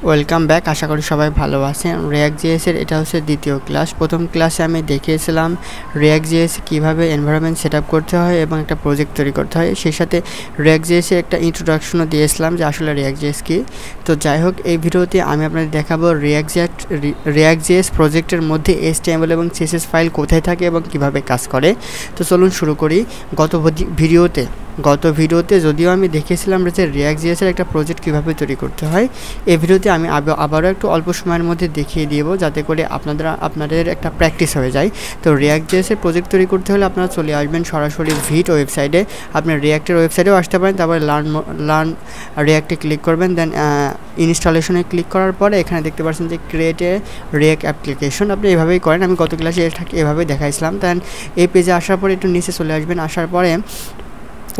Welcome back. আশা করি সবাই ভালো আছেন। রিয়াক্ট জেএসের এটা হচ্ছে দ্বিতীয় ক্লাস। প্রথম ক্লাসে আমি দেখিয়েছিলাম রিয়াক্ট জেএস কীভাবে এনভায়রনমেন্ট সেট আপ করতে হয় এবং একটা প্রজেক্ট তৈরি করতে হয়। সেই সাথে রিয়াক্ট জেএসের একটা ইন্ট্রোডাকশনও দিয়েছিলাম যে আসলে রিয়াক্ট জেএস কী। তো যাই হোক, এই ভিডিওতে আমি আপনাদের দেখাবো রিয়াক্ট জেএস প্রজেক্টের মধ্যে HTML এবং CSS ফাইল কোথায় থাকে এবং কিভাবে কাজ করে। তো চলুন শুরু করি। গত ভিডিওতে যদিও আমি দেখিয়েছিলাম যে রিয়াক্ট জেএসের একটা প্রজেক্ট কীভাবে তৈরি করতে হয়, এই ভিডিওতে আমি আবারও একটু অল্প সময়ের মধ্যে দেখিয়ে দিব যাতে করে আপনাদের একটা প্র্যাকটিস হয়ে যায়। তো রিয়াক্ট জেএসের প্রজেক্ট তৈরি করতে হলে আপনারা চলে আসবেন সরাসরি ভিট ওয়েবসাইটে। আপনি রিয়াক্টের ওয়েবসাইটেও আসতে পারেন, তারপরে লার্ন রিয়াক্টে ক্লিক করবেন, দেন ইনস্টলেশনে ক্লিক করার পরে এখানে দেখতে পাচ্ছেন যে ক্রিয়েট এ রিয়াক্ট অ্যাপ্লিকেশন। আপনি এভাবেই করেন, আমি গত ক্লাসে এভাবে দেখাইছিলাম। দেন এই পেজে আসার পরে একটু নিচে চলে আসবেন, আসার পরে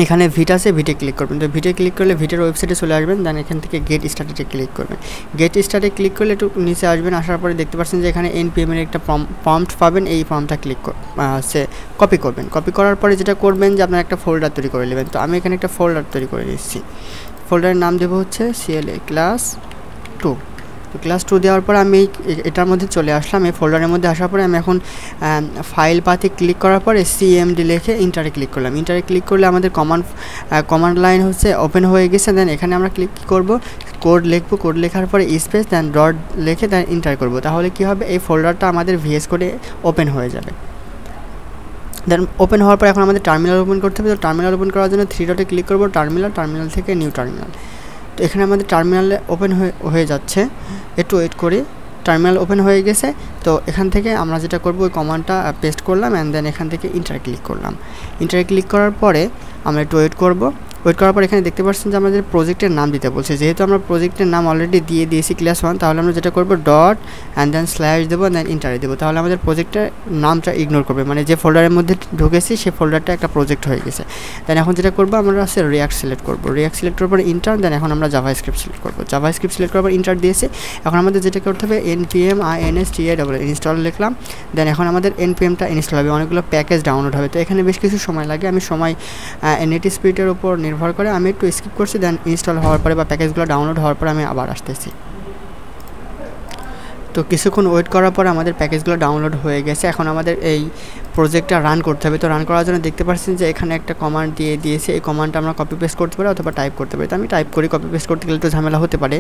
এখানে ভিট আছে, ভিটে ক্লিক করবেন। তো ভিটে ক্লিক করলে ভিটের ওয়েবসাইটে চলে আসবেন, দেন এখান থেকে গেট স্টার্টে ক্লিক করবেন। গেট স্টার্টে ক্লিক করলে একটু নিচে আসবেন, আসার পরে দেখতে পাচ্ছেন যে এখানে NPM এর একটা প্রম্পট পাবেন। এই প্রম্পটটা কপি করবেন। কপি করার পরে যেটা করবেন যে আপনার একটা ফোল্ডার তৈরি করে নেবেন। তো আমি এখানে একটা ফোল্ডার তৈরি করে নিচ্ছি। ফোল্ডারের নাম দেবো হচ্ছে CLA ক্লাস 2। তো ক্লাস 2 দেওয়ার পর আমি এটার মধ্যে চলে আসলাম। এই ফোল্ডারের মধ্যে আসার পরে আমি এখন ফাইল পাতে ক্লিক করার পরে CMD লিখে ইন্টারে ক্লিক করলাম। ইন্টারে ক্লিক করলে আমাদের কমান্ড লাইন হচ্ছে ওপেন হয়ে গেছে। দেন এখানে আমরা ক্লিক করব, কোড লিখবো। কোড লেখার পরে স্পেস দেন ডট লিখে দেন ইন্টার করব। তাহলে কি হবে, এই ফোল্ডারটা আমাদের VS কোডে ওপেন হয়ে যাবে। দেন ওপেন হওয়ার পর এখন আমাদের টার্মিনাল ওপেন করতে হবে। তো টার্মিনাল ওপেন করার জন্য 3 ডটে ক্লিক করব, টার্মিনাল থেকে নিউ টার্মিনাল। তো এখানে আমাদের টার্মিনালে ওপেন হয়ে যাচ্ছে, একটু ওয়েট করি। টার্মিনাল ওপেন হয়ে গেছে। তো এখান থেকে আমরা যেটা করব, ওই কমান্ডটা পেস্ট করলাম অ্যান্ড দেন এখান থেকে ইন্টারে ক্লিক করলাম। ইন্টারে ক্লিক করার পরে আমরা একটু ওয়েট করার পর এখানে দেখতে পাচ্ছেন যে আমাদের প্রজেক্টের নাম দিতে বলছে। যেহেতু আমরা প্রজেক্টের নাম অলরেডি দিয়ে দিয়েছি ক্লাস 1, তাহলে আমরা যেটা করব ডট অ্যান্ড দেন স্ল্যাশ দেবো, দেন ইন্টারে দেবো। তাহলে আমাদের প্রজেক্টের নামটা ইগনোর করবে, মানে যে ফোল্ডারের মধ্যে ঢুকেছি সেই ফোল্ডারটা একটা প্রজেক্ট হয়ে গেছে। দেন এখন যেটা করবো, আমরা আছে রিয়াক্ট সিলেক্ট করবো। রিয়াক্ট সিলেক্ট করার পর ইন্টার, দেন এখন আমরা জাভাস্ক্রিপ্ট সিলেক্ট করবো। জাভাস্ক্রিপ্ট সিলেক্ট করার পর ইন্টার দিয়েছি। এখন আমাদের যেটা করতে হবে NPM install ইনস্টল লিখলাম। দেন এখন আমাদের NPMটা ইনস্টল হবে, অনেকগুলো প্যাকেজ ডাউনলোড হবে। তো এখানে বেশ কিছু সময় লাগে। আমি নেট স্পিডের উপর নির্ভর করে আমি একটু স্কিপ করছি। দেন ইনস্টল হওয়ার পরে বা প্যাকেজগুলো ডাউনলোড হওয়ার পরে আমি আবার আসতেছি। তো কিছুক্ষণ ওয়েট করার পর আমাদের প্যাকেজগুলো ডাউনলোড হয়ে গেছে। এখন আমাদের এই প্রজেক্টটা রান করতে হবে। তো রান করার জন্য দেখতে পাচ্ছেন যে এখানে একটা কমান্ড দিয়েছে। এই কমান্ডটা আমরা কপি পেস্ট করতে পারি অথবা টাইপ করতে পারি। তো আমি টাইপ করি, কপি পেস্ট করতে গেলে একটু ঝামেলা হতে পারে।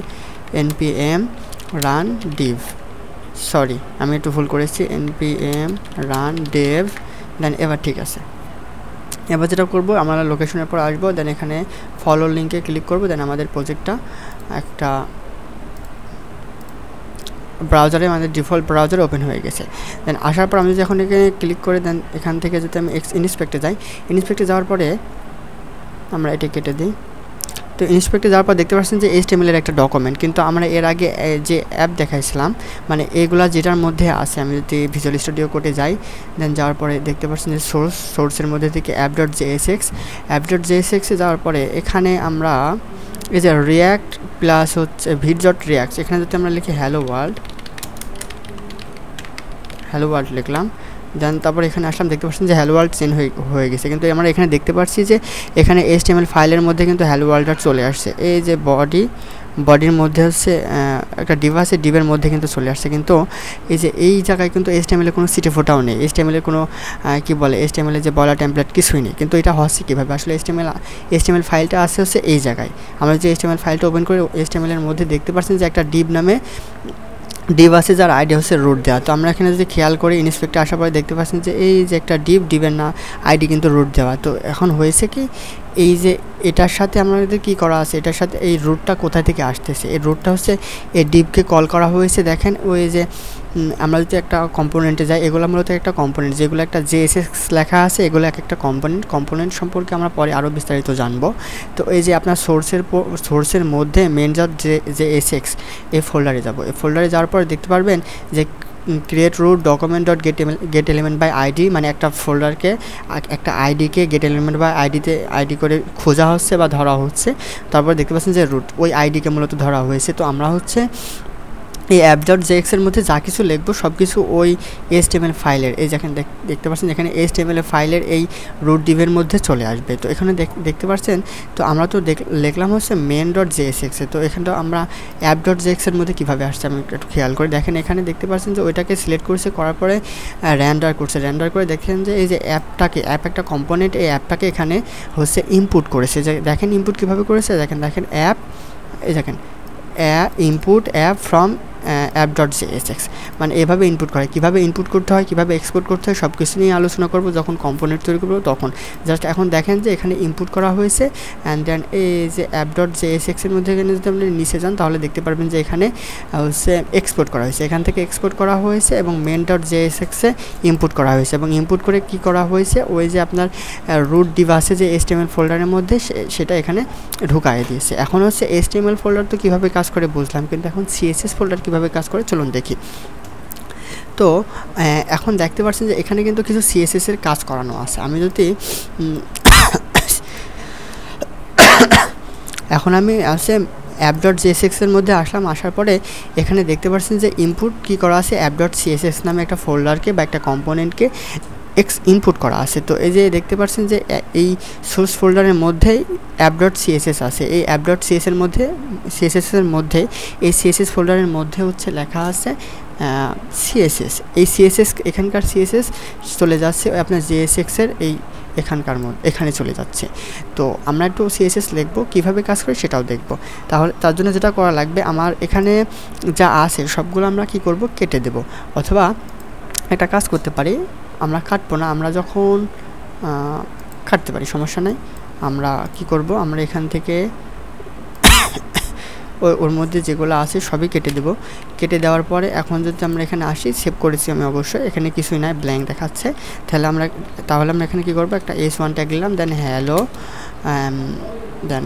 NPM run dev, সরি আমি একটু ভুল করেছি, NPM run dev। দেন এবার ঠিক আছে। এবার যেটা করবো, আমরা লোকেশনের পর আসবো, দেন এখানে ফলো লিঙ্কে ক্লিক করবো। দেন আমাদের প্রজেক্টটা একটা ব্রাউজারে, আমাদের ডিফল্ট ব্রাউজারে ওপেন হয়ে গেছে। দেন আসার পর আমি যদি এখন এখানে ক্লিক করে দেন এখান থেকে যদি আমি ইনস্পেক্টে যাই, ইনস্পেক্টে যাওয়ার পরে আমরা এটা কেটে দিই। তো ইনস্পেক্টে যাওয়ার পর দেখতে পাচ্ছেন যে HTML এর একটা ডকুমেন্ট, কিন্তু আমরা এর আগে যে অ্যাপ দেখাইছিলাম, মানে এগুলা যেটার মধ্যে আছে, আমি যদি ভিজুয়াল স্টুডিও কোডে যাই, দেন যাওয়ার পরে দেখতে পাচ্ছেন যে সোর্সের মধ্যে থেকে app.jsx যাওয়ার পরে এখানে আমরা এই যে রিয়াক্ট প্লাস হচ্ছে vit.react, এখানে যদি আমরা লিখি হ্যালো ওয়ার্ল্ড লিখলাম। দেন তারপর এখানে আসলাম, দেখতে পাচ্ছেন যে হ্যালো ওয়ার্ল্ড চেঞ্জ হয়ে গেছে। কিন্তু আমরা এখানে দেখতে পাচ্ছি যে এখানে HTML ফাইলের মধ্যে কিন্তু হ্যালো ওয়ার্ল্ডটা চলে আসছে। এই যে বডির মধ্যে হচ্ছে একটা ডিভ আছে, ডিভের মধ্যে কিন্তু চলে আসছে। কিন্তু এই জায়গায় কিন্তু HTML এর কোনো সিটে ফোটাও নেই, HTML এর কোনো HTML এর যে বলা টেমপ্লেট কিছুই নেই। কিন্তু এটা হচ্ছে কীভাবে, আসলে HTML ফাইলটা আছে হচ্ছে এই জায়গায়। আমরা যে HTML ফাইলটা ওপেন করে HTML এর মধ্যে দেখতে পাচ্ছেন যে একটা ডিভ নামে ডিভ আছে, যার আইডি হচ্ছে রুট দেওয়া। তো আমরা এখানে যদি খেয়াল করি, ইনস্পেক্টে আসার পরে দেখতে পাচ্ছেন যে এই যে একটা ডিভের না আইডি কিন্তু রুট দেওয়া। তো এখন হয়েছে কি, এই যে এটার সাথে আমাদের কী করা আছে, এটার সাথে এই রুটটা কোথায় থেকে আসতেছে, এই রুটটা হচ্ছে এই ডিভকে কল করা হয়েছে। দেখেন ওই যে আমরা যদি একটা কম্পোনেন্টে যাই, এগুলো মূলত একটা কম্পোনেন্ট, যেগুলো একটা JSX লেখা আছে, এগুলো একটা কম্পোনেন্ট সম্পর্কে আমরা পরে আরও বিস্তারিত জানবো। তো এই যে আপনার সোর্সের মধ্যে main.jsx এই ফোল্ডারে যাব। এই ফোল্ডারে যাওয়ার পর দেখতে পারবেন যে create root document.get element by id, মানে একটা ফোল্ডারকে একটা আইডিকে get element by আইডি করে খোঁজা হচ্ছে বা ধরা হচ্ছে। তারপর দেখতে পাচ্ছেন যে রুট, ওই আইডিকে মূলত ধরা হয়েছে। তো আমরা হচ্ছে এই app.jx এর মধ্যে যা কিছু লিখবো সব কিছু ওই HTML ফাইলের এই যেখানে দেখতে পাচ্ছেন এখানে HTML ফাইলের এই root div এর মধ্যে চলে আসবে। তো এখানে দেখতে পাচ্ছেন তো আমরা তো লিখলাম হচ্ছে main.jsx এ। তো এখানটা আমরা app.jx এর মধ্যে কিভাবে আসছে আমি একটু খেয়াল করে দেখেন। এখানে দেখতে পাচ্ছেন যে ওইটাকে সিলেক্ট করেছে, করার পরে রেন্ডার করছে। রেন্ডার করে দেখেন যে এই যে অ্যাপ একটা কম্পোনেন্ট, এই অ্যাপটাকে এখানে হচ্ছে ইনপুট করেছে। যে দেখেন ইনপুট কিভাবে করেছে, দেখেন অ্যাপ, এই দেখেন ইনপুট অ্যাপ ফ্রম app.jsx, মানে এভাবে ইনপুট করে। কিভাবে ইনপুট করতে হয়, কিভাবে এক্সপোর্ট করতে হয় সব কিছু নিয়ে আলোচনা করব যখন কম্পোনেন্ট তৈরি করব তখন। জাস্ট এখন দেখেন যে এখানে ইনপুট করা হয়েছে অ্যান্ড দেন এই যে app.jsx এর মধ্যে এখানে যদি আপনি নিচে যান তাহলে দেখতে পারবেন যে এখানে হচ্ছে এক্সপোর্ট করা হয়েছে, এখান থেকে এক্সপোর্ট করা হয়েছে এবং main.jsx এ ইনপুট করা হয়েছে। এবং ইনপুট করে কি করা হয়েছে, ওই যে আপনার root div আছে যে HTML ফোল্ডারের মধ্যে সেটা এখানে ঢুকায় দিয়েছে। এখন হচ্ছে HTML ফোল্ডার তো কীভাবে কাজ করে বুঝলাম, কিন্তু এখন CSS ফোল্ডার কীভাবে কাজ করে চলুন দেখি। তো এখন দেখতে পাচ্ছেন যে এখানে কিন্তু কিছু CSS এর কাজ করানো আছে। আমি যদি এখন আমি আছে app.jsx এর মধ্যে আসলাম, আসার পরে এখানে দেখতে পাচ্ছেন যে ইনপুট কি করা আছে, app.css নামে একটা ফোল্ডারকে বা একটা কম্পোনেন্টকে ইনপুট করা আছে। তো এই যে দেখতে পাচ্ছেন যে এই সোর্স ফোল্ডারের মধ্যেই app.css আছে। এই app.css এর মধ্যে এই CSS ফোল্ডারের মধ্যে হচ্ছে লেখা আছে CSS। এই CSS এখানকার CSS চলে যাচ্ছে আপনার JSX এর এই এখানে চলে যাচ্ছে। তো আমরা একটু CSS লিখব, কিভাবে কাজ করে সেটাও দেখব। তাহলে তার জন্য যেটা করা লাগবে, আমার এখানে যা আছে সবগুলো আমরা কি করব, কেটে দেব। অথবা একটা কাজ করতে পারি, আমরা কাটবো না, আমরা যখন কাটতে পারি সমস্যা নাই। আমরা কি করব, আমরা এখান থেকে ওর মধ্যে যেগুলো আছে সবই কেটে দেব। কেটে দেওয়ার পরে এখন যদি আমরা এখানে আসি, সেভ করেছি আমি অবশ্যই, এখানে কিছুই নাই, ব্ল্যাঙ্ক দেখাচ্ছে। তাহলে আমরা এখানে কি করব, একটা S1 ট্যাগ দিলাম, দেন হ্যালো, দেন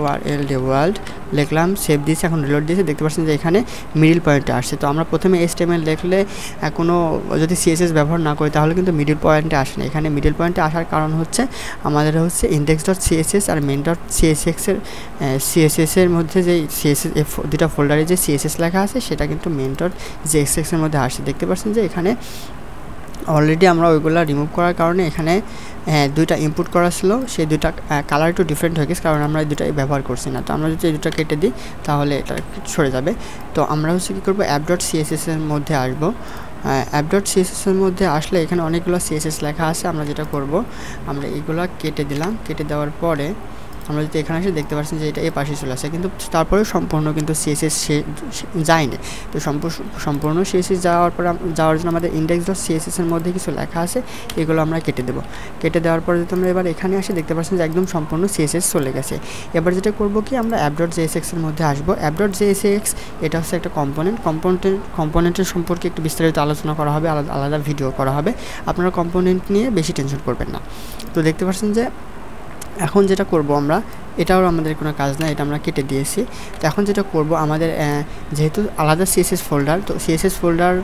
WRLD ওয়ার্ল্ড লিখলাম, সেভ দিয়েছি, এখন রিলোড দিয়েছি। দেখতে পাচ্ছেন যে এখানে মিডল পয়েন্টে আসছে। তো আমরা প্রথমে HTML লিখলে কোনো যদি CSS ব্যবহার না করি তাহলে কিন্তু মিডল পয়েন্টে আসে না। এখানে মিডল পয়েন্টে আসার কারণ হচ্ছে আমাদের হচ্ছে index.css আর main.csx এর মধ্যে যে CSS দুটা ফোল্ডারে যে CSS লেখা আছে সেটা কিন্তু main.jsx এর মধ্যে আসছে। দেখতে পাচ্ছেন যে এখানে অলরেডি আমরা ওইগুলো রিমুভ করার কারণে এখানে দুইটা ইনপুট করা ছিল, সেই দুইটা কালার একটু ডিফারেন্ট হয়ে গেছে কারণ আমরা এই দুটাই ব্যবহার করছি না। তো আমরা যদি এই দুটো কেটে দিই তাহলে এটা সরে যাবে। তো আমরা হচ্ছে কী করবো, app.css এর মধ্যে আসবো। app.css এর মধ্যে আসলে এখানে অনেকগুলো CSS লেখা আছে। আমরা যেটা করব, আমরা এইগুলো কেটে দিলাম। কেটে দেওয়ার পরে আমরা যদি এখানে এসে দেখতে পাচ্ছেন যে এটা এই পাশে চলে আসে, কিন্তু তারপরে সম্পূর্ণ কিন্তু CSS যায়নি। তো সম্পূর্ণ CSS যাওয়ার জন্য আমাদের index.css এর মধ্যে কিছু লেখা আছে, এগুলো আমরা কেটে দেবো। কেটে দেওয়ার পরে যদি আমরা এবার এখানে আসি, দেখতে পাচ্ছেন যে একদম সম্পূর্ণ CSS চলে গেছে। এবার যেটা করব কি, আমরা app.jsx এর মধ্যে আসবো। app.jsx এটা হচ্ছে একটা কম্পোনেন্টের সম্পর্কে একটু বিস্তারিত আলোচনা করা হবে, আলাদা ভিডিও করা হবে। আপনারা কম্পোনেন্ট নিয়ে বেশি টেনশন করবেন না। তো দেখতে পাচ্ছেন যে এখন যেটা করব আমরা, এটাও আমাদের কোনো কাজ না, এটা আমরা কেটে দিয়েছি। তো এখন যেটা করব, আমাদের যেহেতু আলাদা CSS ফোল্ডার, তো CSS ফোল্ডার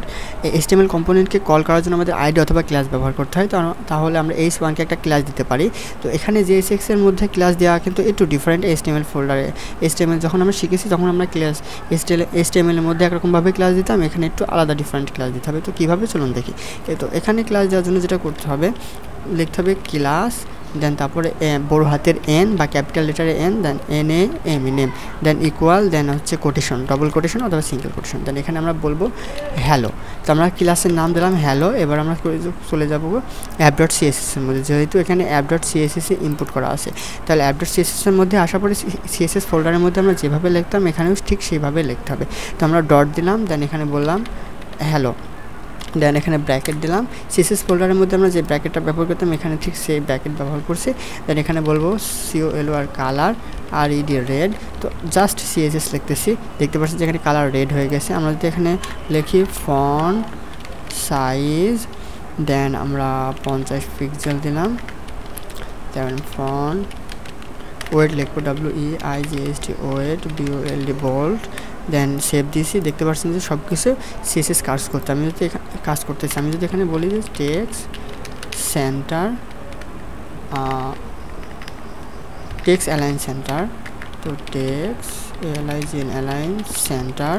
HTML কম্পোনেন্টকে কল করার জন্য আমাদের আইডি অথবা ক্লাস ব্যবহার করতে হয়। তাহলে আমরা S1কে একটা ক্লাস দিতে পারি। তো এখানে JSX এর মধ্যে ক্লাস দেওয়া কিন্তু একটু ডিফারেন্ট। HTML ফোল্ডারে HTML যখন আমরা শিখেছি তখন আমরা ক্লাস HTML এর মধ্যে একরকমভাবে ক্লাস দিতাম, এখানে একটু আলাদা ডিফারেন্ট ক্লাস দিতে হবে। তো কীভাবে চলুন দেখি। তো এখানে ক্লাস দেওয়ার জন্য যেটা করতে হবে, লিখতে হবে ক্লাস, দেন তারপরে বড় হাতের N বা ক্যাপিটাল লেটারে N, দেন NAME, দেন ইকুয়াল, দেন হচ্ছে কোটেশন, ডবল কোটেশন অথবা সিঙ্গেল কোটেশন। দেন এখানে আমরা বলবো হ্যালো। তো আমরা ক্লাসের নাম দিলাম হ্যালো। এবার আমরা চলে যাবো app.css এর মধ্যে, যেহেতু এখানে app.css এ ইনপুট করা আছে। তাহলে app.css এর মধ্যে আসার পরে CSS ফোল্ডারের মধ্যে আমরা যেভাবে লিখতাম এখানেও ঠিক সেইভাবে লিখতে হবে। তো আমরা ডট দিলাম, দেন এখানে বললাম হ্যালো, দেন এখানে ব্র্যাকেট দিলাম। CSS ফোল্ডারের মধ্যে আমরা যে ব্র্যাকেটটা ব্যবহার করতাম এখানে ঠিক সেই ব্র্যাকেট ব্যবহার করছি। দেন এখানে বলবো COLOR কালার RED রেড। তো জাস্ট CSS লিখতেছি, দেখতে পাচ্ছি যে এখানে কালার রেড হয়ে গেছে। আমরা যদি এখানে লিখি ফন্ট সাইজ, দেন আমরা 50 পিক্সেল দিলাম, দেন ফন্ট ওয়েট লিখবো WEIGHT ওয়েট BOLD বোল্ড, দেন সেভ দিয়েছি। দেখতে পাচ্ছেন যে সব কিছু CSS কাজ করতে, আমি যদি এখানে বলি যে টেক্সট অ্যালাইন সেন্টার, তো টেক্সট এলাইন অ্যালাইন সেন্টার,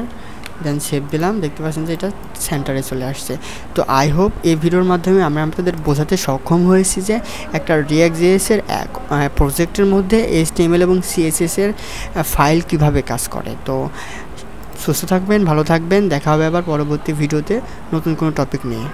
দেন সেভ দিলাম। দেখতে পাচ্ছেন যে এটা সেন্টারে চলে আসছে। তো আই হোপ এই ভিডিওর মাধ্যমে আমরা আপনাদের বোঝাতে সক্ষম হয়েছি যে একটা React.js এর এক প্রজেক্টের মধ্যে HTML এবং CSS এর ফাইল কিভাবে কাজ করে। তো সুস্থ থাকবেন, ভালো থাকবেন, দেখা হবে আবার পরবর্তী ভিডিওতে নতুন কোনো টপিক নিয়ে।